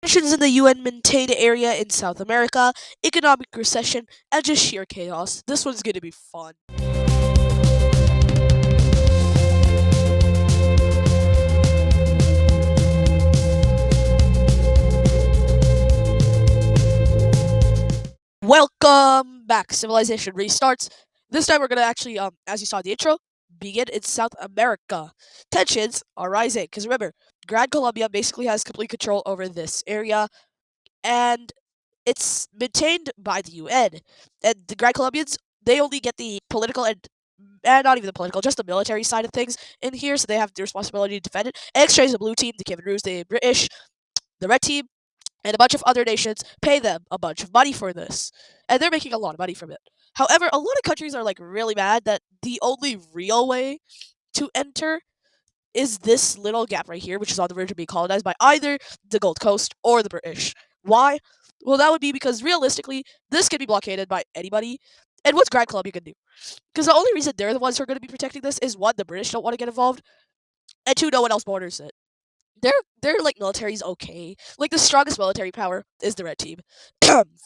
tensions in the UN maintained area in South America, economic recession, and just sheer chaos. This one's gonna be fun. Welcome back. Civilization restarts. This time we're gonna actually, as you saw in the intro, begin in South America. Tensions are rising because remember, Grand Colombia basically has complete control over this area, and it's maintained by the UN. And the Grand Colombians, they only get the political and not even the political, just the military side of things in here, so they have the responsibility to defend it. And exchange the blue team, the Cameroons, the British, the red team, and a bunch of other nations pay them a bunch of money for this, and they're making a lot of money from it. However, a lot of countries are like really mad that the only real way to enter is this little gap right here, which is on the verge of being colonized by either the Gold Coast or the British. Why? Well, that would be because realistically, this can be blockaded by anybody. And what's Grand Colombia gonna do? Because the only reason they're the ones who are going to be protecting this is one, the British don't want to get involved, and two, no one else borders it. Their like military's okay. Like the strongest military power is the red team,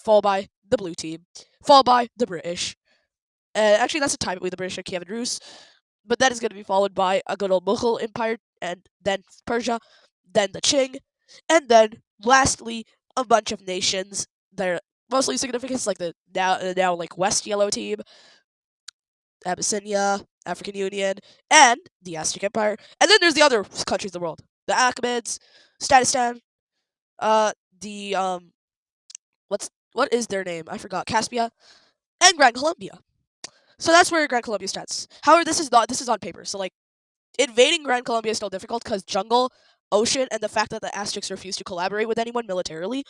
followed by the blue team, followed by the British. Actually, that's a time between the British and Cameroons, but that is going to be followed by a good old Mughal Empire, and then Persia, then the Qing, and then lastly a bunch of nations that are mostly significant, like the now like West Yellow Team, Abyssinia, African Union, and the Aztec Empire. And then there's the other countries of the world: the Achaemenids, Statistan, the what is their name? I forgot. Caspia and Grand Colombia. So that's where Grand Colombia stands. However, this is on paper. So like invading Grand Colombia is still difficult because jungle, ocean, and the fact that the Aztecs refuse to collaborate with anyone militarily.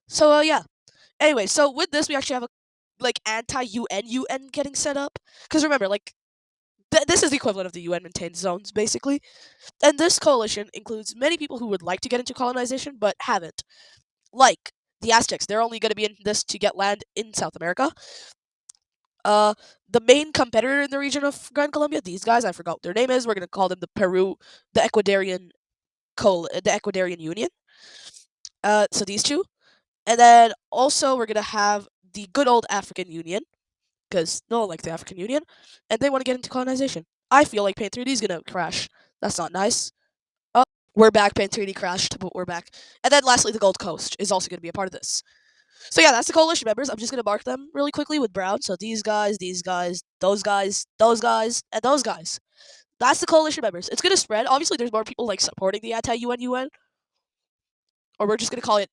So yeah. Anyway, so with this we actually have a like anti-UN getting set up. Because remember, like this is the equivalent of the UN maintained zones, basically. And this coalition includes many people who would like to get into colonization but haven't. Like the Aztecs, they're only going to be in this to get land in South America. Uh, the main competitor in the region of Gran Colombia, these guys, I forgot what their name is. We're going to call them the the Ecuadorian Union. So these two, and then also we're going to have the good old African Union, because no one likes the African Union, and they want to get into colonization. I feel like Paint 3D is gonna crash. That's not nice. Oh, we're back. Paint 3D crashed, but we're back. And then lastly, the Gold Coast is also gonna be a part of this. So yeah, that's the coalition members. I'm just gonna mark them really quickly with brown. So these guys, those guys, those guys, and those guys. That's the coalition members. It's gonna spread. Obviously, there's more people like supporting the anti-UN UN, or we're just gonna call it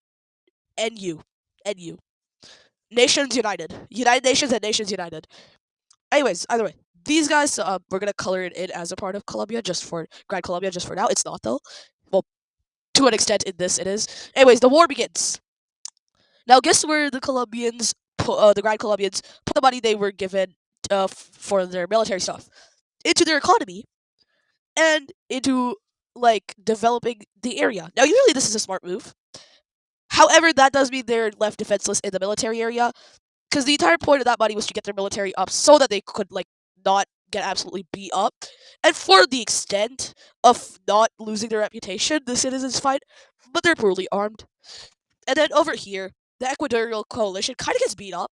NU, NU. Nations United, United Nations and Nations United. Anyways, either way, these guys, we're gonna color it in as a part of Colombia, just for Grand Colombia, just for now. It's not though. Well, to an extent, in this it is. Anyways, the war begins. Now, guess where the Grand Colombians, put the money they were given for their military stuff into their economy and into like developing the area. Now, usually this is a smart move. However, that does mean they're left defenseless in the military area, because the entire point of that money was to get their military up so that they could like not get absolutely beat up, and for the extent of not losing their reputation, the citizens fight, but they're poorly armed. And then over here, the Equatorial Coalition kind of gets beat up.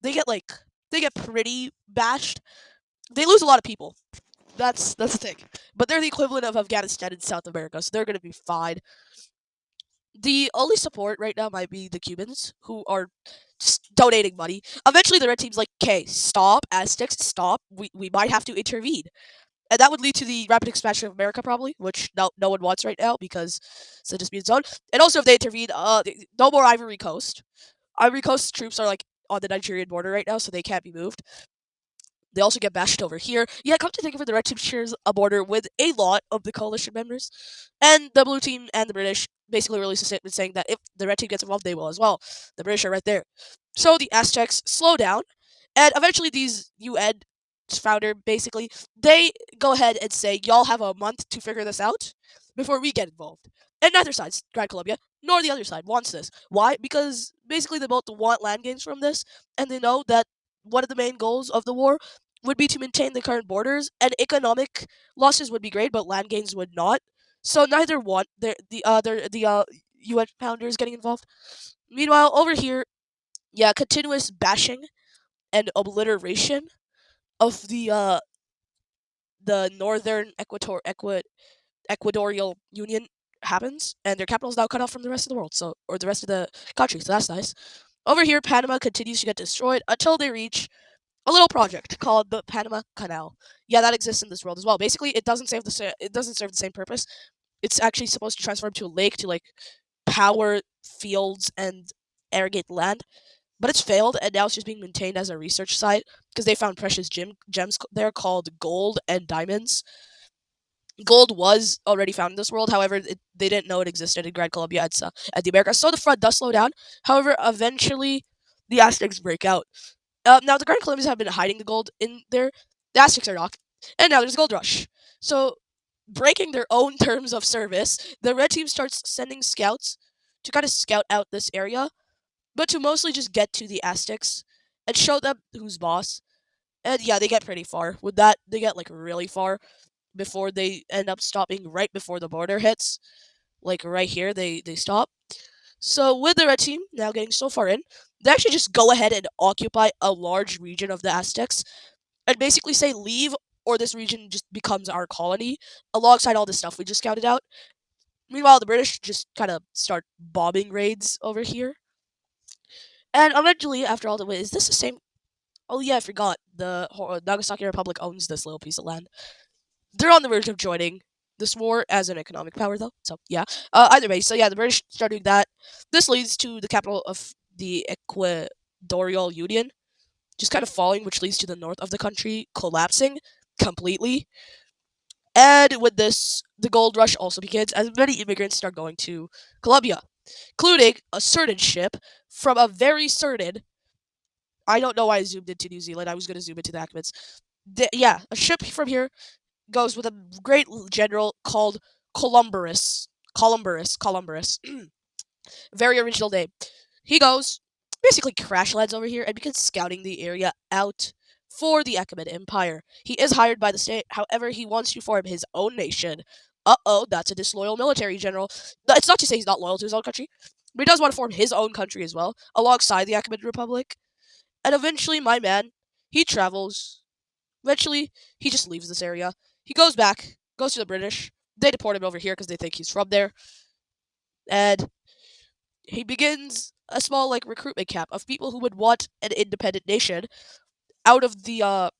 They get like they get pretty bashed. They lose a lot of people. That's the thing. But they're the equivalent of Afghanistan in South America, so they're gonna be fine. The only support right now might be the Cubans, who are just donating money. Eventually, the red team's like, "Okay, stop, Aztecs, stop. We might have to intervene," and that would lead to the rapid expansion of America, probably, which no one wants right now because it's a disputed zone. And also, if they intervene, no more Ivory Coast. Ivory Coast troops are like on the Nigerian border right now, so they can't be moved. They also get bashed over here. Yeah, come to think of it, the red team shares a border with a lot of the coalition members, and the blue team and the British basically released a statement saying that if the red team gets involved, they will as well. The British are right there. So the Aztecs slow down, and eventually these UN founder basically they go ahead and say, "Y'all have a month to figure this out before we get involved." And neither side, Grand Colombia, nor the other side wants this. Why? Because basically they both want land gains from this, and they know that one of the main goals of the war would be to maintain the current borders, and economic losses would be great, but land gains would not. So neither want the UN founders getting involved. Meanwhile, over here, yeah, continuous bashing and obliteration of the Northern Equatorial Union happens, and their capital is now cut off from the rest of the world, so or the rest of the country. So that's nice. Over here, Panama continues to get destroyed until they reach a little project called the Panama Canal. Yeah, that exists in this world as well. Basically, it doesn't serve the same purpose. It's actually supposed to transform to a lake to like power fields and irrigate land, but it's failed, and now it's just being maintained as a research site because they found precious gems there called gold and diamonds. Gold was already found in this world, however, they didn't know it existed in Grand Colombia at the Americas, so the flood does slow down. However, eventually, the Aztecs break out. Now, the Grand Colombians have been hiding the gold in there. The Aztecs are not, and now there's a gold rush. So, breaking their own terms of service, the red team starts sending scouts to kind of scout out this area, but to mostly just get to the Aztecs and show them who's boss. And yeah, they get pretty far. With that, they get like really far before they end up stopping right before the border hits. Like right here, they stop. So with the red team now getting so far in, they actually just go ahead and occupy a large region of the Aztecs and basically say leave or this region just becomes our colony alongside all the stuff we just scouted out. Meanwhile, the British just kind of start bombing raids over here. And eventually, after all the way, is this the same? Oh yeah, I forgot. The Nagasaki Republic owns this little piece of land. They're on the verge of joining this war as an economic power, though. So yeah. Either way, so yeah, the British start doing that. This leads to the capital of the Equatorial Union just kind of falling, which leads to the north of the country collapsing completely. And with this, the gold rush also begins as many immigrants start going to Colombia, including a certain ship from a very certain. I don't know why I zoomed into New Zealand. I was going to zoom into the Ackmans. Yeah, a ship from here goes with a great general called Columburus. Columburus. Very original name. He goes, basically crash lands over here and begins scouting the area out for the Achaemenid Empire. He is hired by the state, however, he wants to form his own nation. Uh-oh, that's a disloyal military general. It's not to say he's not loyal to his own country, but he does want to form his own country as well, alongside the Achaemenid Republic. And eventually, my man, he travels. Eventually, he just leaves this area. He goes back, goes to the British. They deport him over here because they think he's from there. And he begins a small like recruitment camp of people who would want an independent nation out of the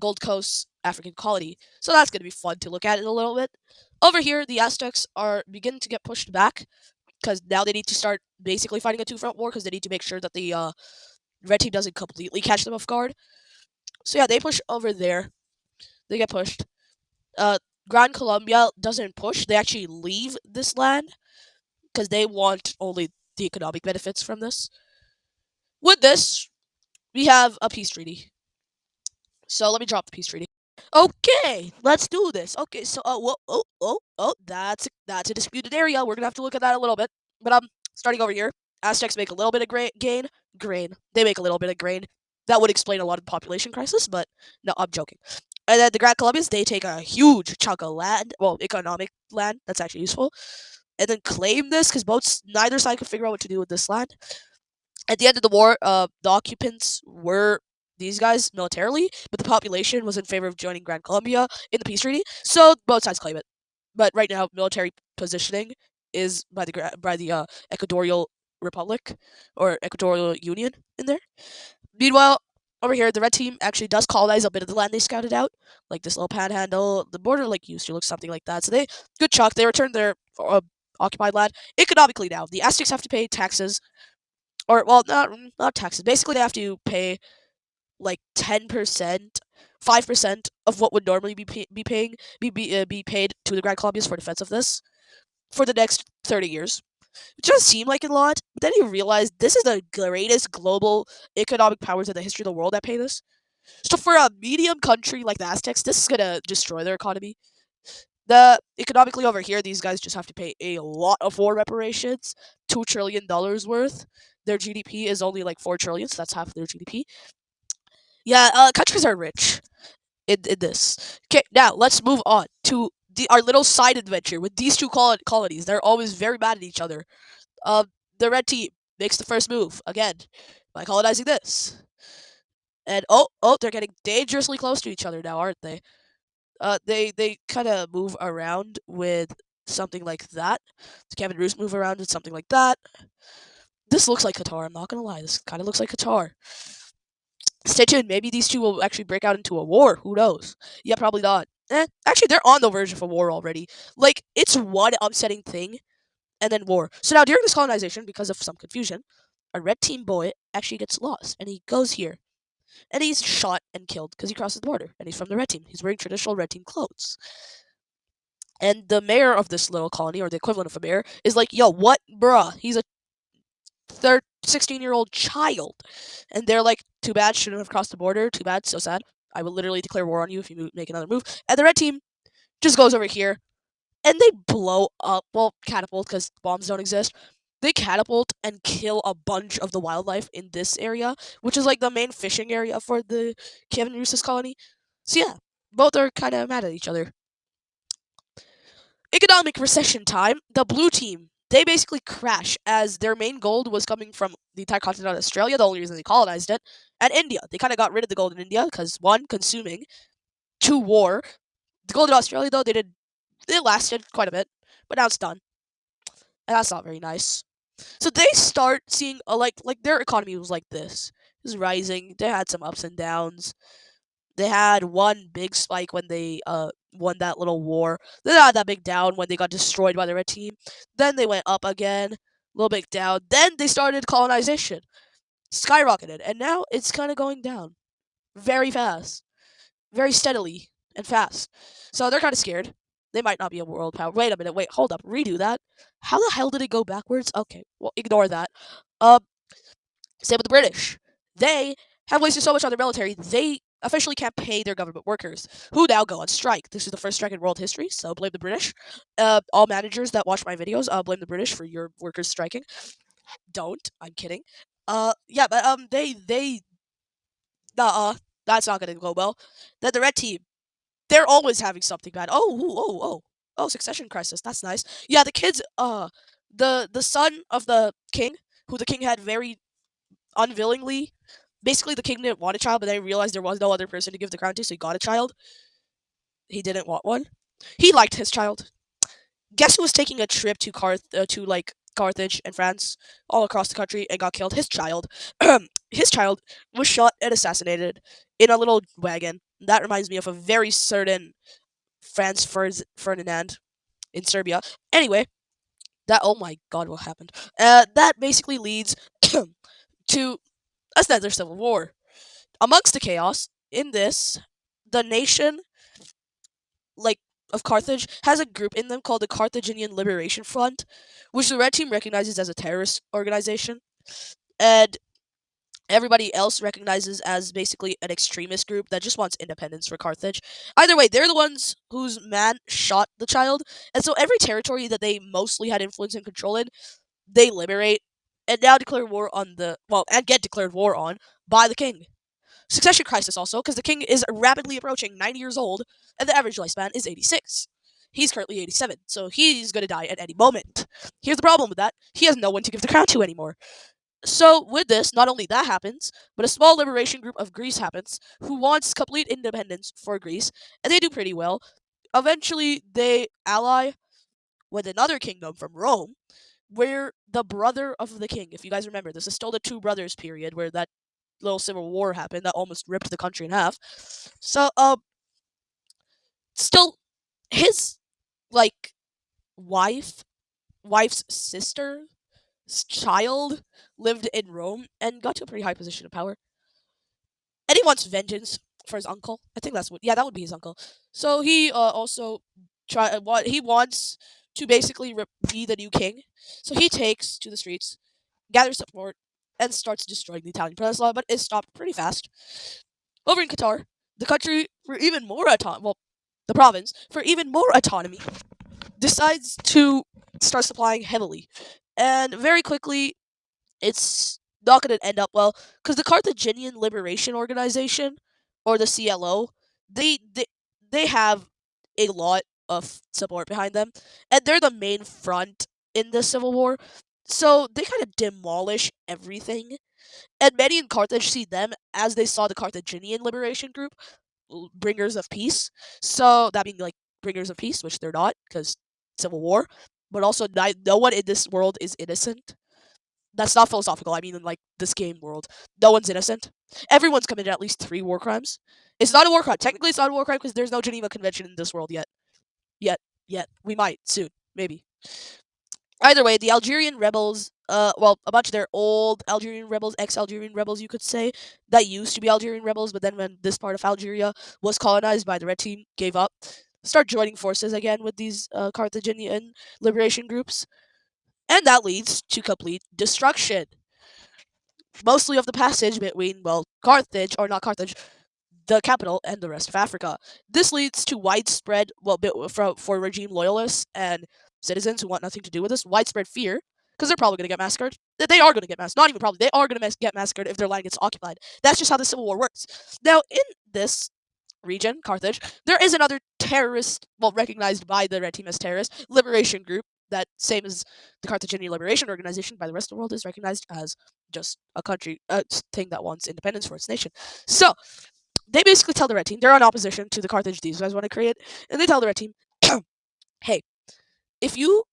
Gold Coast African colony. So that's going to be fun to look at in a little bit. Over here, the Aztecs are beginning to get pushed back because now they need to start basically fighting a two-front war because they need to make sure that the red team doesn't completely catch them off guard. So yeah, they push over there. They get pushed. Uh, Gran Colombia doesn't push. They actually leave this land because they want only the economic benefits from this. With this, we have a peace treaty. So let me drop the peace treaty. Okay, let's do this. Okay, so that's a disputed area. We're gonna have to look at that a little bit. But starting over here, Aztecs make a little bit of grain. They make a little bit of grain. That would explain a lot of the population crisis, but no, I'm joking. And then the Grand Colombians, they take a huge chunk of land, well, economic land. That's actually useful, and then claim this because neither side could figure out what to do with this land. At the end of the war, the occupants were these guys militarily, but the population was in favor of joining Grand Colombia in the peace treaty, so both sides claim it. But right now, military positioning is by the Equatorial Republic or Equatorial Union in there. Meanwhile, over here, the red team actually does colonize a bit of the land they scouted out, like this little panhandle. The border like used to look something like that. So they good chunk. They returned their occupied land economically. Now the Aztecs have to pay taxes, or well, not taxes. Basically, they have to pay like 10%, 5% of what would normally be paid to the Grand Colombians for defense of this for the next 30 years. It doesn't seem like a lot, but then you realize this is the greatest global economic powers in the history of the world that pay this. So for a medium country like the Aztecs, this is gonna destroy their economy. The economically over here, these guys just have to pay a lot of war reparations, $2 trillion worth. Their GDP is only like 4 trillion, so that's half of their GDP. Yeah, countries are rich in this. Okay, now let's move on to our little side adventure with these two colonies. They're always very mad at each other. The red team makes the first move again by colonizing this, and they're getting dangerously close to each other now, aren't they? They kind of move around with something like that. Kevin Roos move around with something like that. This looks like Qatar. I'm not gonna lie. This kind of looks like Qatar. Stay tuned. Maybe these two will actually break out into a war. Who knows? Yeah, probably not. Actually, they're on the verge of a war already. Like, it's one upsetting thing, and then war. So now, during this colonization, because of some confusion, a red team boy actually gets lost, and he goes here. And he's shot and killed because he crosses the border, and he's from the red team. He's wearing traditional red team clothes. And the mayor of this little colony, or the equivalent of a mayor, is like, yo, what, bruh? He's a 16-year-old child. And they're like, too bad, shouldn't have crossed the border. Too bad, so sad. I will literally declare war on you if you make another move. And the red team just goes over here, and they blow up, well, catapult, because bombs don't exist. They catapult and kill a bunch of the wildlife in this area, which is like the main fishing area for the Kevin Roos's colony. So yeah, both are kind of mad at each other. Economic recession time, the blue team, they basically crash as their main gold was coming from the entire continent of Australia, the only reason they colonized it, and India. They kind of got rid of the gold in India because, one, consuming, two, war. The gold in Australia, though, it lasted quite a bit, but now it's done. And that's not very nice. So they start seeing, like their economy was like this. It was rising. They had some ups and downs. They had one big spike when they won that little war. Then they had that big down when they got destroyed by the red team. Then they went up again, a little bit down. Then they started colonization, skyrocketed, and now it's kind of going down, very fast, very steadily and fast. So they're kind of scared. They might not be a world power. Wait a minute. Wait, hold up. Redo that. How the hell did it go backwards? Okay, well, ignore that. Um, Same with the British. They have wasted so much on their military, they officially can't pay their government workers, who now go on strike. This is the first strike in world history, so blame the British. All managers that watch my videos, blame the British for your workers striking. Don't. I'm kidding. Yeah, but uh, that's not gonna go well. Then the red team, they're always having something bad. Oh, succession crisis. That's nice. Yeah, the kids. The son of the king, who the king had very unwillingly. Basically, the king didn't want a child, but then he realized there was no other person to give the crown to, so he got a child. He didn't want one. He liked his child. Guess who was taking a trip to Carthage and France, all across the country, and got killed? His child. His child was shot and assassinated in a little wagon. That reminds me of a very certain Ferdinand in Serbia. Anyway, that, oh my god, what happened? That basically leads to another civil war. Amongst the chaos in this, the nation, like, of Carthage has a group in them called the Carthaginian Liberation Front, which the red team recognizes as a terrorist organization, and everybody else recognizes as basically an extremist group that just wants independence for Carthage. Either way, they're the ones whose man shot the child, and so every territory that they mostly had influence and control in, they liberate and now declare war on and get declared war on by the king. Succession crisis also, because the king is rapidly approaching 90 years old, and the average lifespan is 86. He's currently 87, so he's going to die at any moment. Here's the problem with that: he has no one to give the crown to anymore. So, with this, not only that happens, but a small liberation group of Greece happens, who wants complete independence for Greece, and they do pretty well. Eventually, they ally with another kingdom from Rome, where the brother of the king, if you guys remember, this is still the Two Brothers period, where that little civil war happened that almost ripped the country in half. So, still, his, like, wife, wife's sister's child lived in Rome and got to a pretty high position of power. And he wants vengeance for his uncle. I think that would be his uncle. So he also what he wants to basically be the new king. So he takes to the streets, gathers support, and starts destroying the Italian peninsula, but is stopped pretty fast. Over in Qatar, the country for even more the province for even more autonomy decides to start supplying heavily, and very quickly it's not going to end up well because the Carthaginian Liberation Organization, or the CLO, they they, they have a lot of support behind them, and they're the main front in the civil war. So they kind of demolish everything, and many in Carthage see them as they saw the Carthaginian liberation group, bringers of peace. So that being like bringers of peace, which they're not, because civil war. But also, no one in this world is innocent. That's not philosophical. I mean, in like this game world, no one's innocent. Everyone's committed at least 3 war crimes. It's not a war crime. Technically, it's not a war crime because there's no Geneva Convention in this world yet. Yet, yet. We might soon, maybe. Either way, the Algerian rebels, well, a bunch of their old Algerian rebels, ex-Algerian rebels, you could say, that used to be Algerian rebels, but then when this part of Algeria was colonized by the Red Team, gave up, start joining forces again with these Carthaginian liberation groups, and that leads to complete destruction. Mostly of the passage between, well, Carthage, or not Carthage, the capital, and the rest of Africa. This leads to widespread, well, for regime loyalists and citizens who want nothing to do with this, widespread fear, because they're probably going to get massacred. They are going to get massacred. Not even probably. They are going to get massacred if their land gets occupied. That's just how the Civil War works. Now, in this region, Carthage, there is another terrorist, well, recognized by the Red Team as terrorist, liberation group that, same as the Carthaginian Liberation Organization, by the rest of the world is recognized as just a country, a thing that wants independence for its nation. So, they basically tell the Red Team, they're in opposition to the Carthage these guys want to create, and they tell the Red Team, hey, if you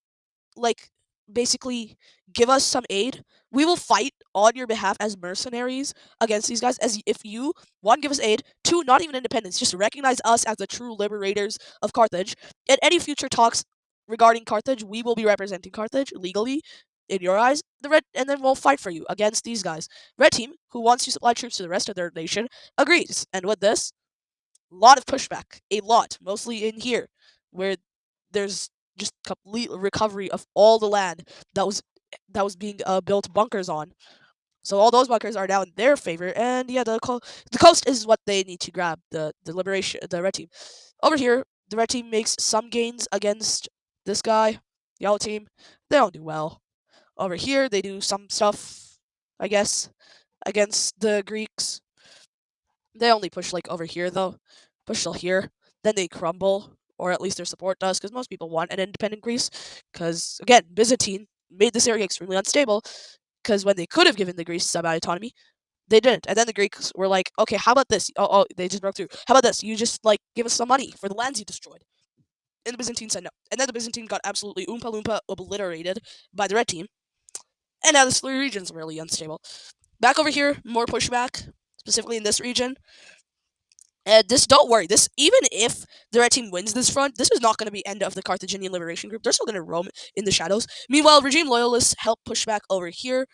like basically give us some aid, we will fight on your behalf as mercenaries against these guys. As if you, one, give us aid, two, not even independence, just recognize us as the true liberators of Carthage. In any future talks regarding Carthage, we will be representing Carthage legally in your eyes. And then we'll fight for you against these guys. Red Team, who wants to supply troops to the rest of their nation, agrees. And with this, a lot of pushback, a lot, mostly in here, where there's just complete recovery of all the land that was being built bunkers on. So all those bunkers are now in their favor, and yeah, the coast is what they need to grab. The red team over here. The red team makes some gains against this guy. Yellow team, they don't do well. Over here, they do some stuff, I guess, against the Greeks. They only push like over here though, push till here, then they crumble, or at least their support does, because most people want an independent Greece. Because again, Byzantine made this area extremely unstable. Because when they could have given the Greeks semi-autonomy, they didn't. And then the Greeks were like, okay, how about this? Oh, they just broke through. How about this? You just like give us some money for the lands you destroyed. And the Byzantine said no. And then the Byzantine got absolutely oompa loompa obliterated by the red team. And now this region's really unstable. Back over here, more pushback, specifically in this region. This, don't worry. This, even if the red team wins this front, this is not going to be end of the Carthaginian Liberation Group. They're still going to roam in the shadows. Meanwhile, regime loyalists help push back over here,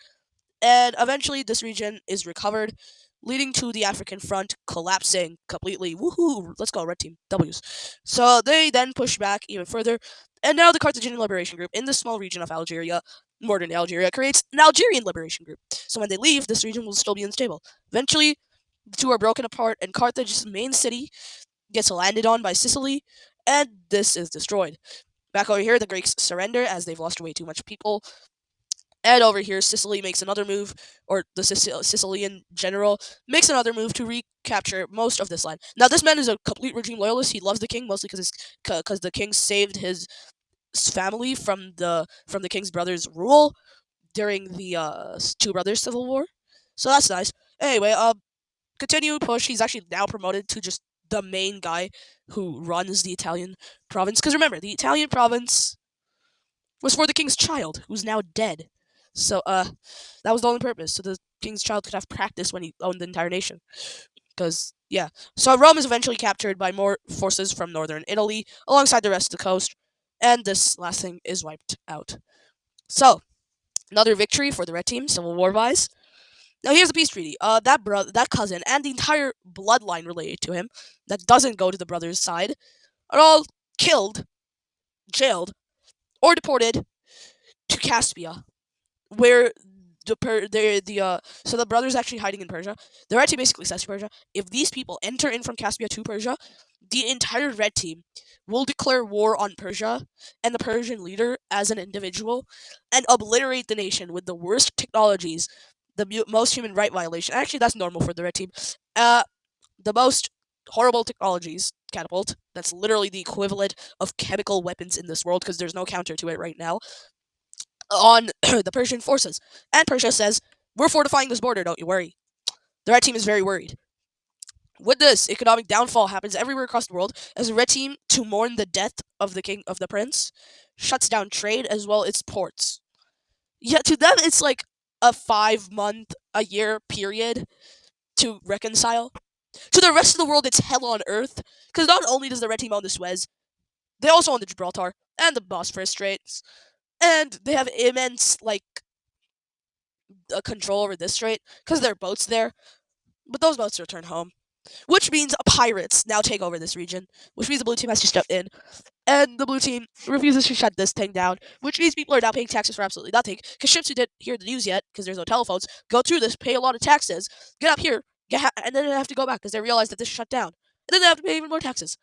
and eventually this region is recovered, leading to the African front collapsing completely. Woohoo! Let's go, red team. W's. So they then push back even further, and now the Carthaginian Liberation Group in the small region of Algeria, modern Algeria, creates an Algerian Liberation Group. So when they leave, this region will still be unstable. Eventually, the two are broken apart, and Carthage's main city gets landed on by Sicily, and this is destroyed. Back over here, the Greeks surrender as they've lost way too much people. And over here, Sicily makes another move, or the Sicilian general makes another move to recapture most of this land. Now, this man is a complete regime loyalist. He loves the king mostly because the king saved his family from the king's brother's rule during the Two Brothers Civil War. So that's nice. Anyway, continue push. He's actually now promoted to just the main guy who runs the Italian province. Because remember, the Italian province was for the king's child, who's now dead. So, that was the only purpose. So the king's child could have practice when he owned the entire nation. Because, yeah. So Rome is eventually captured by more forces from northern Italy, alongside the rest of the coast. And this last thing is wiped out. So, another victory for the red team, Civil War wise. Now here's the peace treaty. That brother, that cousin, and the entire bloodline related to him that doesn't go to the brother's side are all killed, jailed, or deported to Caspia, where so the brother's actually hiding in Persia. The red team basically says to Persia, if these people enter in from Caspia to Persia, the entire red team will declare war on Persia and the Persian leader as an individual, and obliterate the nation with the worst technologies, the most human right violation. Actually, that's normal for the red team. The most horrible technologies catapult. That's literally the equivalent of chemical weapons in this world because there's no counter to it right now on the Persian forces. And Persia says, "We're fortifying this border, don't you worry." The red team is very worried. With this, economic downfall happens everywhere across the world as the red team, to mourn the death of the king of the prince, shuts down trade as well as ports. Yeah, to them it's like a 5 month, a year period to reconcile. To the rest of the world, it's hell on earth because not only does the red team own the Suez, they also own the Gibraltar and the Bosphorus Straits, and they have immense like control over this strait because there are boats there. But those boats return home, which means pirates now take over this region, which means the blue team has to step in. And the blue team refuses to shut this thing down, which means people are now paying taxes for absolutely nothing. Because ships who didn't hear the news yet, because there's no telephones, go through this, pay a lot of taxes, get up here, and then they have to go back because they realize that this shut down. And then they have to pay even more taxes.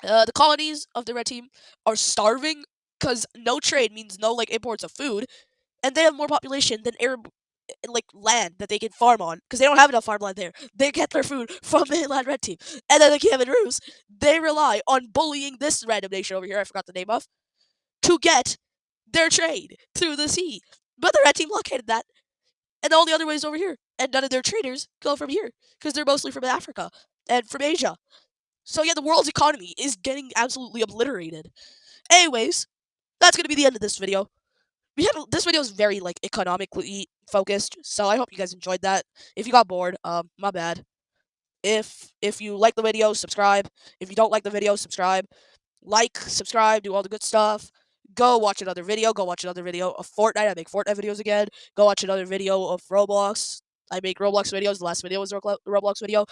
The colonies of the red team are starving because no trade means no like imports of food, and they have more population than Arab like land that they can farm on because they don't have enough farmland there. They get their food from mainland red team, and then the Kievan Rus they rely on bullying this random nation over here. I forgot the name of to get their trade through the sea. But the red team blockaded that, and all the other ways over here, and none of their traders go from here because they're mostly from Africa and from Asia. So yeah, the world's economy is getting absolutely obliterated. Anyways, that's gonna be the end of this video. This video is very like economically focused, so I hope you guys enjoyed that. If you got bored, my bad. If you like the video, subscribe. If you don't like the video, subscribe. Like, subscribe, do all the good stuff. Go watch another video. Go watch another video of Fortnite. I make Fortnite videos again. Go watch another video of Roblox. I make Roblox videos. The last video was a Roblox video.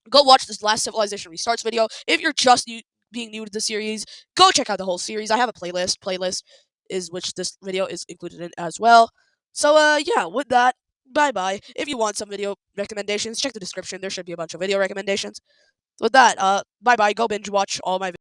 Go watch this last Civilization Restarts video. If you're just being new to the series, go check out the whole series. I have a playlist. Playlist is which this video is included in as well. So yeah, with that, bye bye. If you want some video recommendations, check the description. There should be a bunch of video recommendations. With that, bye bye. Go binge watch all my